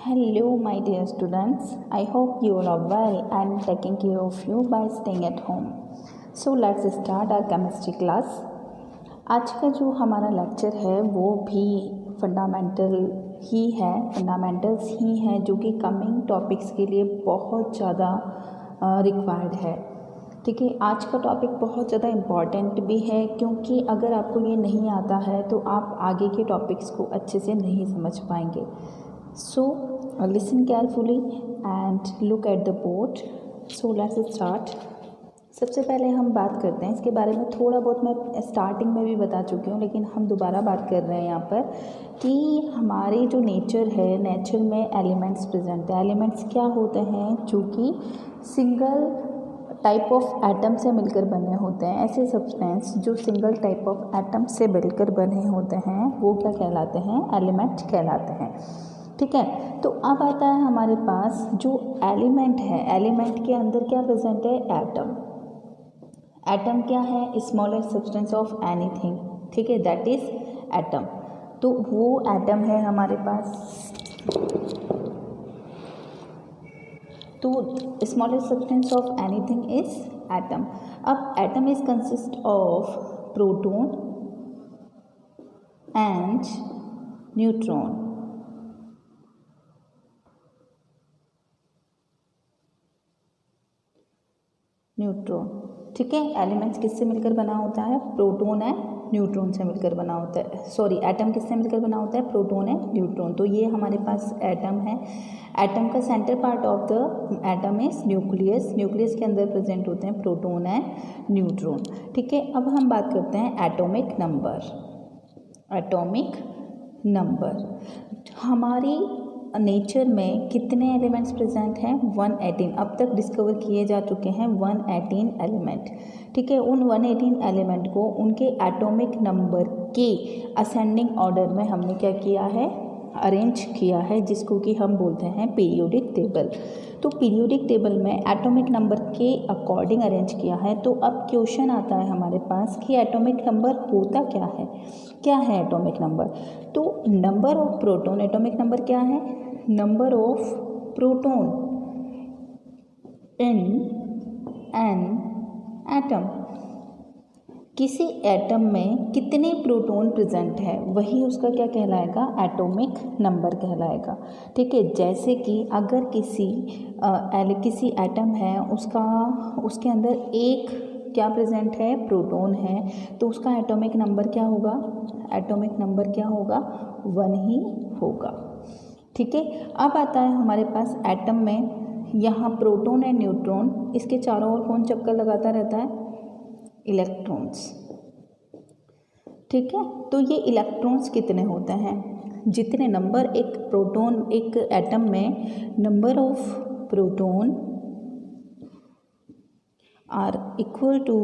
Hello, my dear students. I hope you all are well and taking care of you by staying at home. So let's start our chemistry class. आज का जो हमारा lecture है वो भी fundamentals ही हैं जो कि कमिंग टॉपिक्स के लिए बहुत ज़्यादा रिक्वायर्ड है। ठीक है, आज का टॉपिक बहुत ज़्यादा इम्पॉर्टेंट भी है क्योंकि अगर आपको ये नहीं आता है तो आप आगे के टॉपिक्स को अच्छे से नहीं समझ पाएंगे। So listen carefully and look at the board. So let's start. सबसे पहले हम बात करते हैं इसके बारे में। थोड़ा बहुत मैं स्टार्टिंग में भी बता चुकी हूँ लेकिन हम दोबारा बात कर रहे हैं यहाँ पर कि हमारी जो नेचर है, नेचर में एलिमेंट्स प्रेजेंट है। एलिमेंट्स क्या होते हैं? जो कि सिंगल टाइप ऑफ एटम से मिलकर बने होते हैं। ऐसे सब्सटेंस जो सिंगल टाइप ऑफ एटम से मिलकर बने होते हैं वो क्या कहलाते हैं? एलिमेंट कहलाते हैं। ठीक है, तो अब आता है हमारे पास जो एलिमेंट है। एलिमेंट के अंदर क्या प्रेजेंट है? एटम। एटम क्या है? Smallest substance of anything. ठीक है, दैट इज एटम। तो वो एटम है हमारे पास। तो smallest substance of anything is atom. अब atom is consist of proton and neutron. Neutron. ठीक है, एलिमेंट्स किससे मिलकर बना होता है? प्रोटॉन एंड न्यूट्रॉन से मिलकर बना होता है। सॉरी, एटम किससे मिलकर बना होता है? Proton and neutron. तो ये हमारे पास एटम है। एटम का centre part of the atom is nucleus. Nucleus के अंदर प्रेजेंट होते हैं प्रोटॉन एंड न्यूट्रॉन। ठीक है, अब हम बात करते हैं एटॉमिक नंबर। एटॉमिक नंबर हमारी नेचर में कितने एलिमेंट्स प्रेजेंट हैं? 118। अब तक डिस्कवर किए जा चुके हैं 118 एलिमेंट। ठीक है, उन 118 एलिमेंट को उनके एटॉमिक नंबर के असेंडिंग ऑर्डर में हमने क्या किया है? अरेंज किया है, जिसको कि हम बोलते हैं पीरियोडिक टेबल। तो पीरियोडिक टेबल में एटॉमिक नंबर के अकॉर्डिंग अरेंज किया है। तो अब क्वेश्चन आता है हमारे पास कि एटॉमिक नंबर होता क्या है? क्या है एटॉमिक नंबर? तो number of proton. Atomic number क्या है? Number of proton in an atom. किसी एटम में कितने प्रोटॉन प्रेजेंट है वही उसका क्या कहलाएगा? एटॉमिक नंबर कहलाएगा। ठीक है, जैसे कि अगर किसी एटम है उसके अंदर एक क्या प्रेजेंट है? प्रोटॉन है, तो उसका एटॉमिक नंबर क्या होगा? एटॉमिक नंबर क्या होगा? 1 ही होगा। ठीक है, अब आता है हमारे पास एटम में यहाँ प्रोटॉन एंड न्यूट्रॉन, इसके चारों ओर कौन चक्कर लगाता रहता है? इलेक्ट्रॉन्स। ठीक है, तो ये इलेक्ट्रॉन्स कितने होते हैं? जितने नंबर एक एटम में number of proton are equal to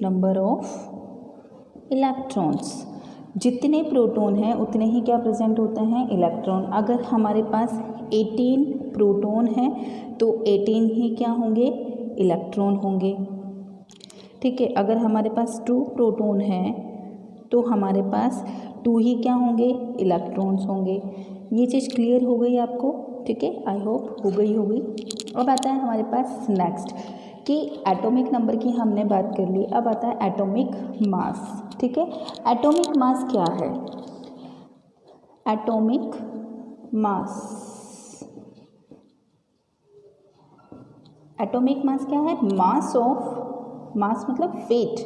number of electrons. जितने प्रोटॉन हैं उतने ही क्या प्रेजेंट होते हैं? इलेक्ट्रॉन। अगर हमारे पास 18 प्रोटॉन हैं तो 18 ही क्या होंगे? इलेक्ट्रॉन होंगे। ठीक है, अगर हमारे पास 2 प्रोटॉन हैं तो हमारे पास 2 ही क्या होंगे? इलेक्ट्रॉन्स होंगे। ये चीज़ क्लियर हो गई आपको? ठीक है, आई होप हो गई होगी। अब आता है हमारे पास नेक्स्ट कि एटॉमिक नंबर की हमने बात कर ली। अब आता है एटॉमिक मास। ठीक है, एटॉमिक मास क्या है? Atomic mass. एटॉमिक मास क्या है? मास मतलब weight.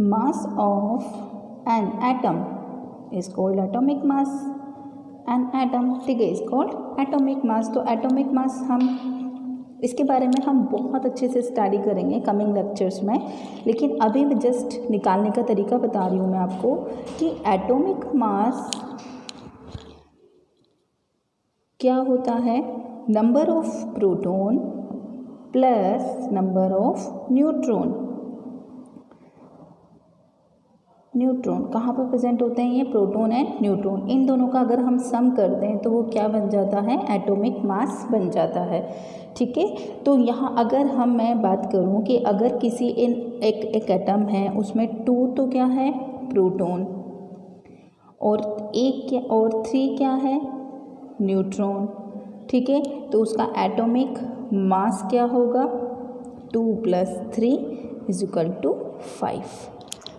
Mass of an atom is called atomic mass. An atom, ठीक है, इज कॉल्ड एटॉमिक मास। तो एटॉमिक मास इसके बारे में हम बहुत अच्छे से स्टडी करेंगे कमिंग लेक्चर्स में, लेकिन अभी मैं जस्ट निकालने का तरीका बता रही हूँ मैं आपको कि एटॉमिक मास क्या होता है? Number of proton plus number of neutron. Neutron कहाँ पर प्रेजेंट होते हैं? ये प्रोटॉन एंड न्यूट्रॉन, इन दोनों का अगर हम सम कर दें तो वो क्या बन जाता है? एटॉमिक मास बन जाता है। ठीक है, तो यहाँ अगर मैं बात करूँ कि अगर किसी एक एटम है उसमें 2 तो क्या है? प्रोटॉन, और 3 क्या है? न्यूट्रॉन। ठीक है, तो उसका एटॉमिक मास क्या होगा, 2 + 3 = 5।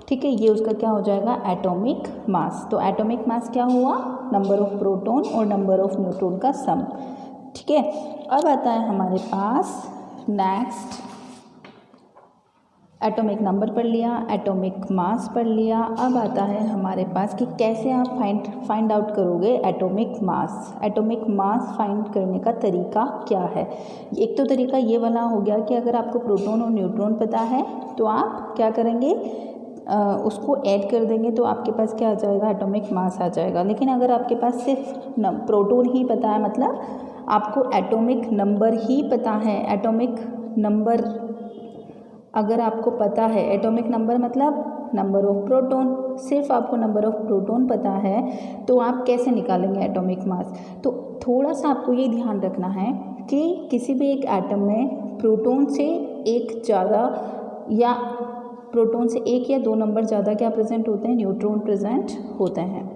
ठीक है, ये उसका क्या हो जाएगा, एटॉमिक मास। तो एटॉमिक मास क्या हुआ, नंबर ऑफ प्रोटॉन और नंबर ऑफ न्यूट्रॉन का सम। ठीक है, अब आता है हमारे पास नेक्स्ट, एटॉमिक नंबर पढ़ लिया, एटॉमिक मास पढ़ लिया। अब आता है हमारे पास कि कैसे आप फाइंड आउट करोगे atomic mass. Atomic mass find करने का तरीका क्या है। एक तो तरीका ये वाला हो गया कि अगर आपको प्रोटॉन और न्यूट्रॉन पता है तो आप क्या करेंगे, उसको ऐड कर देंगे तो आपके पास क्या आ जाएगा, एटॉमिक मास आ जाएगा। लेकिन अगर आपके पास सिर्फ प्रोटॉन ही पता है, मतलब आपको एटॉमिक नंबर ही पता है, एटॉमिक नंबर अगर आपको पता है, एटॉमिक नंबर मतलब नंबर ऑफ प्रोटॉन, सिर्फ आपको नंबर ऑफ प्रोटॉन पता है तो आप कैसे निकालेंगे एटॉमिक मास। तो थोड़ा सा आपको ये ध्यान रखना है कि किसी भी एक एटम में प्रोटॉन से एक ज़्यादा या प्रोटॉन से एक या दो नंबर ज़्यादा क्या प्रेजेंट होते हैं, न्यूट्रॉन प्रेजेंट होते हैं।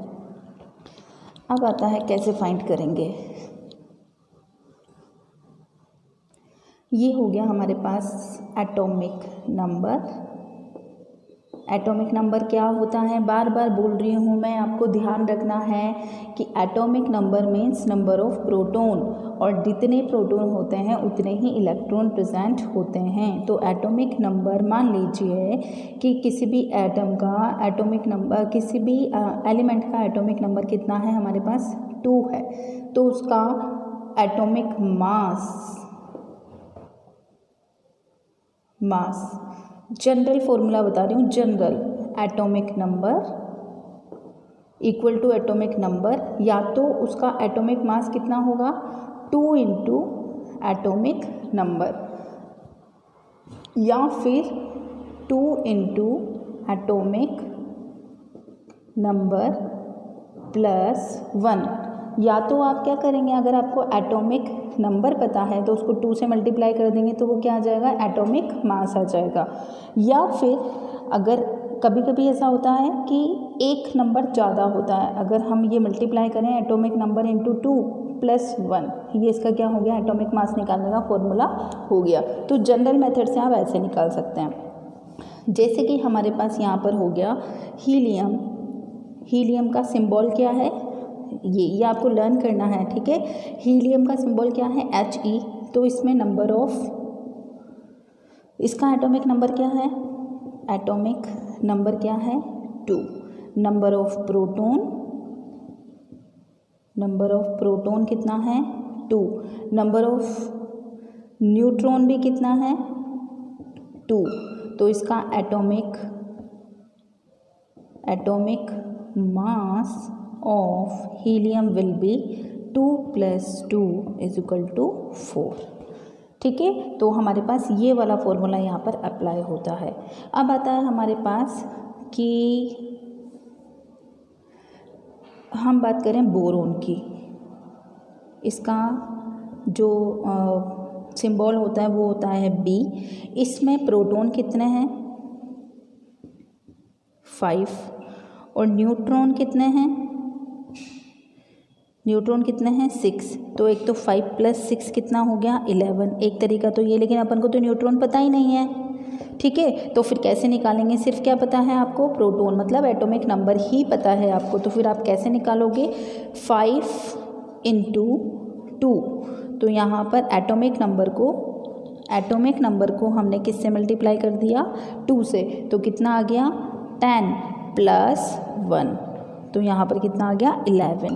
अब आता है कैसे फाइंड करेंगे। ये हो गया हमारे पास एटॉमिक नंबर। एटॉमिक नंबर क्या होता है, बार बार बोल रही हूँ मैं, आपको ध्यान रखना है कि atomic number means number of proton, और जितने प्रोटॉन होते हैं उतने ही इलेक्ट्रॉन प्रेजेंट होते हैं। तो एटॉमिक नंबर, मान लीजिए कि किसी भी एटम का एटॉमिक नंबर, किसी भी एलिमेंट का एटॉमिक नंबर कितना है, हमारे पास 2 है, तो उसका एटॉमिक मास जनरल फॉर्मूला बता रही हूँ, general atomic number equal to atomic number, या तो उसका एटॉमिक मास कितना होगा, 2 × एटॉमिक नंबर, या फिर 2 × एटॉमिक नंबर प्लस 1। या तो आप क्या करेंगे, अगर आपको एटॉमिक नंबर पता है तो उसको 2 से मल्टीप्लाई कर देंगे तो वो क्या आ जाएगा, एटॉमिक मास आ जाएगा। या फिर अगर कभी कभी ऐसा होता है कि एक नंबर ज़्यादा होता है, अगर हम ये मल्टीप्लाई करें एटॉमिक नंबर × 2 + 1, ये इसका क्या हो गया, एटॉमिक मास निकालने का फॉर्मूला हो गया। तो जनरल मेथड से आप ऐसे निकाल सकते हैं। जैसे कि हमारे पास यहाँ पर हो गया हीलियम। हीलियम का सिंबल क्या है, ये आपको लर्न करना है। ठीक है, हीलियम का सिंबल क्या है, He। तो इसमें नंबर ऑफ, इसका एटॉमिक नंबर क्या है, एटॉमिक नंबर क्या है, 2। नंबर ऑफ प्रोटॉन कितना है, 2। नंबर ऑफ न्यूट्रॉन भी कितना है, 2। तो इसका atomic mass of helium will be 2 + 2 = 4। ठीक है, तो हमारे पास ये वाला फॉर्मूला यहाँ पर अप्लाई होता है। अब आता है हमारे पास कि हम बात करें बोरोन की, इसका जो सिंबल होता है वो होता है B। इसमें प्रोटॉन कितने हैं, 5, और न्यूट्रॉन कितने हैं, 6। तो एक तो 5 + 6 कितना हो गया, 11। एक तरीका तो ये, लेकिन अपन को तो न्यूट्रॉन पता ही नहीं है। ठीक है, तो फिर कैसे निकालेंगे, सिर्फ क्या पता है आपको, प्रोटॉन, मतलब एटॉमिक नंबर ही पता है आपको, तो फिर आप कैसे निकालोगे, 5 × 2। तो यहाँ पर एटॉमिक नंबर को हमने किससे मल्टीप्लाई कर दिया, 2 से, तो कितना आ गया, 10 + 1, तो यहाँ पर कितना आ गया, 11।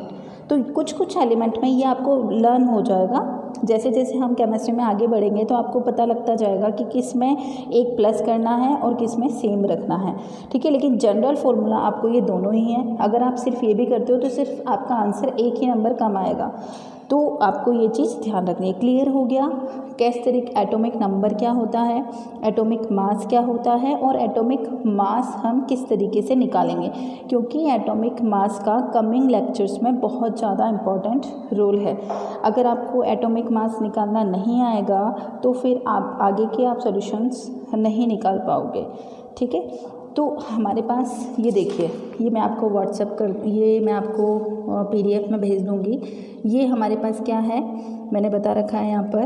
तो कुछ एलिमेंट में ये आपको लर्न हो जाएगा। जैसे जैसे हम केमिस्ट्री में आगे बढ़ेंगे तो आपको पता लगता जाएगा कि किस में एक प्लस करना है और किस में सेम रखना है। ठीक है, लेकिन जनरल फॉर्मूला आपको ये दोनों ही है। अगर आप सिर्फ ये भी करते हो तो सिर्फ आपका आंसर एक ही नंबर कम आएगा, तो आपको ये चीज़ ध्यान रखनी है। क्लियर हो गया किस तरीके एटॉमिक नंबर क्या होता है, एटॉमिक मास क्या होता है, और एटॉमिक मास हम किस तरीके से निकालेंगे, क्योंकि एटॉमिक मास का कमिंग लेक्चर्स में बहुत ज़्यादा इम्पॉर्टेंट रोल है। अगर आपको एटॉमिक मास निकालना नहीं आएगा तो फिर आप आगे के आप सॉल्यूशंस नहीं निकाल पाओगे। ठीक है, तो हमारे पास ये देखिए, ये मैं आपको ये मैं आपको PDF में भेज दूँगी। ये हमारे पास क्या है, मैंने बता रखा है यहाँ पर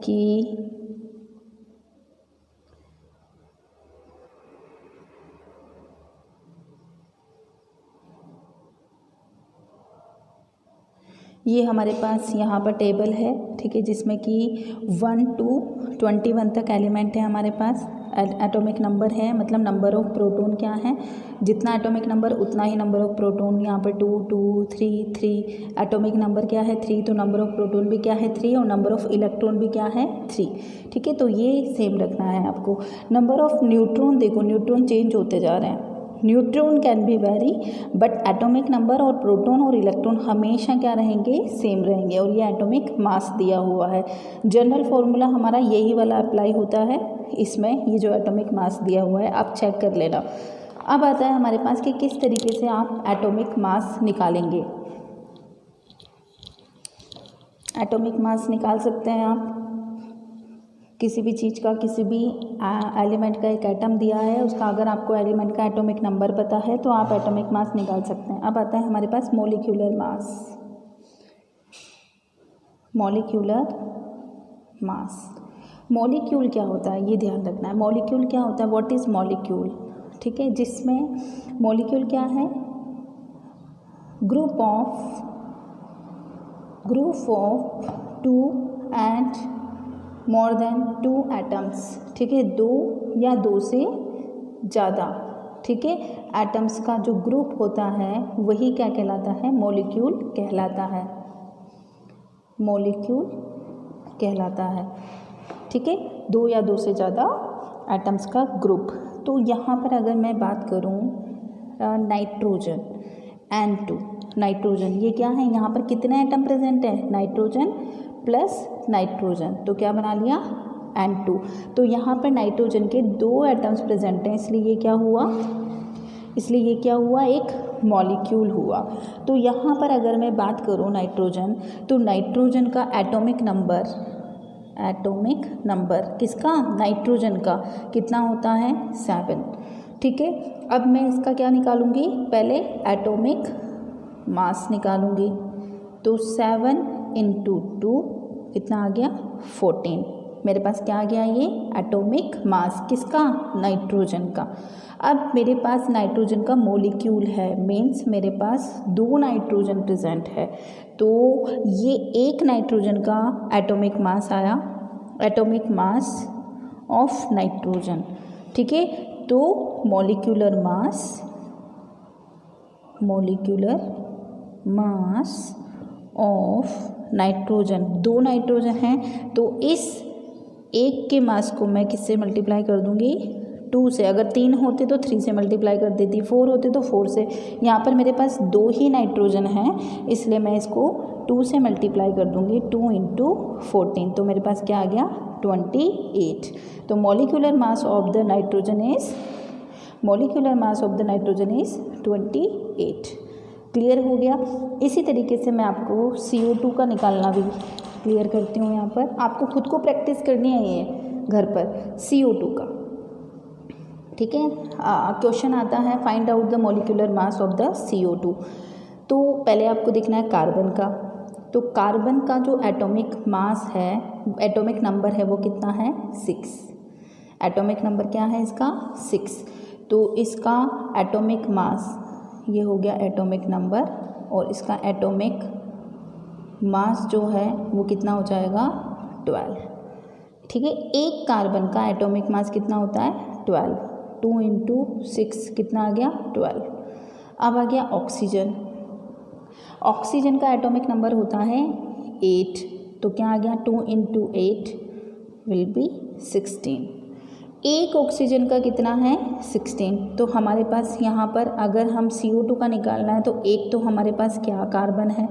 कि ये हमारे पास यहाँ पर टेबल है, ठीक है, जिसमें कि 1 to 21 तक एलिमेंट है हमारे पास। एटॉमिक नंबर है, मतलब नंबर ऑफ प्रोटॉन क्या है, जितना एटॉमिक नंबर उतना ही नंबर ऑफ प्रोटॉन। यहाँ पर 2 2 3 3 एटॉमिक नंबर क्या है 3, तो नंबर ऑफ प्रोटॉन भी क्या है 3 और नंबर ऑफ इलेक्ट्रॉन भी क्या है 3, ठीक है। तो ये सेम रखना है आपको। नंबर ऑफ न्यूट्रॉन, देखो न्यूट्रॉन चेंज होते जा रहे हैं, neutron can be very, but atomic number और प्रोटॉन और इलेक्ट्रॉन हमेशा क्या रहेंगे, सेम रहेंगे। और ये एटॉमिक मास दिया हुआ है। जनरल फॉर्मूला हमारा यही वाला अप्लाई होता है इसमें, ये जो एटॉमिक मास दिया हुआ है आप चेक कर लेना। अब आता है हमारे पास कि किस तरीके से आप एटॉमिक मास निकालेंगे। एटॉमिक मास निकाल सकते हैं आप किसी भी चीज़ का, किसी भी एलिमेंट का एक एटम दिया है, उसका अगर आपको एलिमेंट का एटॉमिक नंबर पता है तो आप एटॉमिक मास निकाल सकते हैं। अब आता है हमारे पास molecular mass. Molecular mass, molecule क्या होता है ये ध्यान रखना है। मॉलिक्यूल क्या होता है, व्हाट इज़ मॉलिक्यूल, ठीक है, जिसमें मॉलिक्यूल क्या है, group of 2 and more than 2 atoms, ठीक है, 2 या 2 से ज़्यादा, ठीक है, एटम्स का जो ग्रुप होता है वही क्या कहलाता है, मॉलिक्यूल कहलाता है, मॉलिक्यूल कहलाता है, ठीक है, 2 या 2 से ज़्यादा एटम्स का ग्रुप। तो यहाँ पर अगर मैं बात करूँ नाइट्रोजन, N2, नाइट्रोजन, ये क्या है, यहाँ पर कितने एटम प्रेजेंट है, नाइट्रोजन प्लस नाइट्रोजन, तो क्या बना लिया N2। तो यहाँ पर नाइट्रोजन के 2 एटम्स प्रेजेंट हैं, इसलिए ये क्या हुआ, एक मॉलिक्यूल हुआ। तो यहाँ पर अगर मैं बात करूँ नाइट्रोजन, तो नाइट्रोजन का एटॉमिक नंबर किसका, नाइट्रोजन का कितना होता है 7, ठीक है। अब मैं इसका क्या निकालूंगी, पहले एटॉमिक मास निकालूंगी, तो 7 × 2 कितना आ गया 14, मेरे पास क्या आ गया, ये एटॉमिक मास किसका, नाइट्रोजन का। अब मेरे पास नाइट्रोजन का मॉलिक्यूल है, मीन्स मेरे पास 2 नाइट्रोजन प्रेजेंट है, तो ये एक नाइट्रोजन का एटॉमिक मास आया, एटॉमिक मास ऑफ नाइट्रोजन, ठीक है। तो molecular mass of nitrogen, 2 nitrogen हैं, तो इस एक के मास को मैं किससे मल्टीप्लाई कर दूंगी, 2 से। अगर 3 होते तो 3 से मल्टीप्लाई कर देती, 4 होते तो 4 से। यहाँ पर मेरे पास 2 ही नाइट्रोजन हैं, इसलिए मैं इसको 2 से मल्टीप्लाई कर दूंगी, 2 × 14, तो मेरे पास क्या आ गया 28। तो molecular mass of the nitrogen is 28। Clear हो गया। इसी तरीके से मैं आपको CO2 का निकालना भी क्लियर करती हूँ। यहाँ पर आपको खुद को प्रैक्टिस करनी है ये घर पर, CO2 का, ठीक है। क्वेश्चन आता है find out the molecular mass of the CO2। तो पहले आपको देखना है कार्बन का, तो कार्बन का जो एटॉमिक मास है, एटॉमिक नंबर है वो कितना है 6, एटॉमिक नंबर क्या है इसका 6, तो इसका एटॉमिक मास, ये हो गया एटॉमिक नंबर, और इसका एटॉमिक मास जो है वो कितना हो जाएगा 12, ठीक है। एक कार्बन का एटॉमिक मास कितना होता है 12, 2 × 6 कितना आ गया 12। अब आ गया ऑक्सीजन, ऑक्सीजन का एटॉमिक नंबर होता है 8, तो क्या आ गया 2 × 8 विल बी 16। एक ऑक्सीजन का कितना है 16, तो हमारे पास यहाँ पर अगर हम CO2 का निकालना है तो एक तो हमारे पास क्या कार्बन है,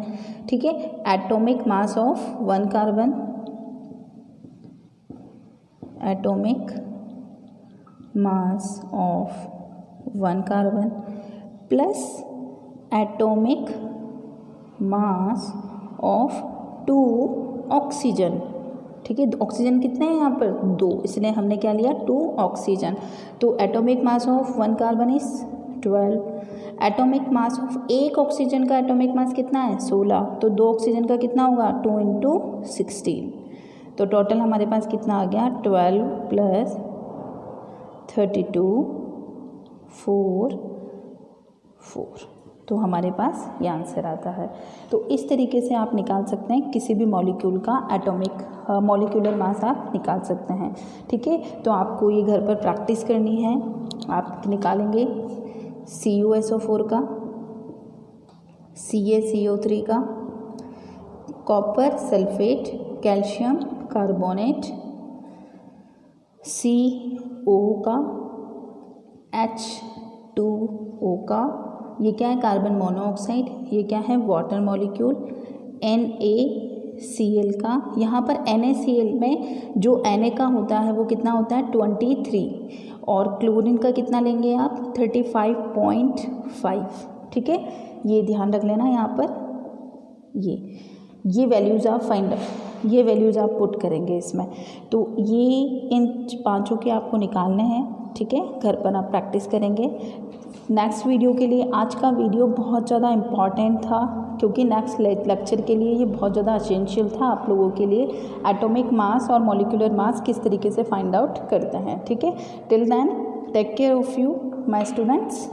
ठीक है, atomic mass of 1 carbon, atomic mass of 1 carbon plus atomic mass of 2 oxygen, ठीक है। ऑक्सीजन कितने हैं यहाँ पर 2, इसलिए हमने क्या लिया 2 ऑक्सीजन। तो atomic mass of 1 carbon is 12। Atomic mass of एक ऑक्सीजन का एटॉमिक मास कितना है 16, तो 2 ऑक्सीजन का कितना होगा 2 × 16। तो टोटल हमारे पास कितना आ गया 12 + 32 4 4। तो हमारे पास ये आंसर आता है। तो इस तरीके से आप निकाल सकते हैं किसी भी मॉलिक्यूल का मॉलिक्यूलर मास आप निकाल सकते हैं, ठीक है। तो आपको ये घर पर प्रैक्टिस करनी है। आप निकालेंगे CuSO4 का, CaCO3 का, copper sulphate, calcium carbonate, CO का, H2O का, ये क्या है कार्बन मोनोऑक्साइड, ये क्या है वाटर मॉलिक्यूल, NaCl का। यहाँ पर NaCl में जो Na का होता है वो कितना होता है 23, और क्लोरीन का कितना लेंगे आप 35.5, ठीक है। ये ध्यान रख लेना यहाँ पर। ये वैल्यूज़ आप ये वैल्यूज़ आप पुट करेंगे इसमें। तो ये इन 5 के आपको निकालने हैं, ठीक है। घर पर आप प्रैक्टिस करेंगे। नेक्स्ट वीडियो के लिए आज का वीडियो बहुत ज़्यादा इम्पॉर्टेंट था, क्योंकि नेक्स्ट लेक्चर के लिए ये बहुत ज़्यादा एसेंशियल था आप लोगों के लिए। एटॉमिक मास और मॉलिक्यूलर मास किस तरीके से फाइंड आउट करते हैं, ठीक है। Till then take care of you my students.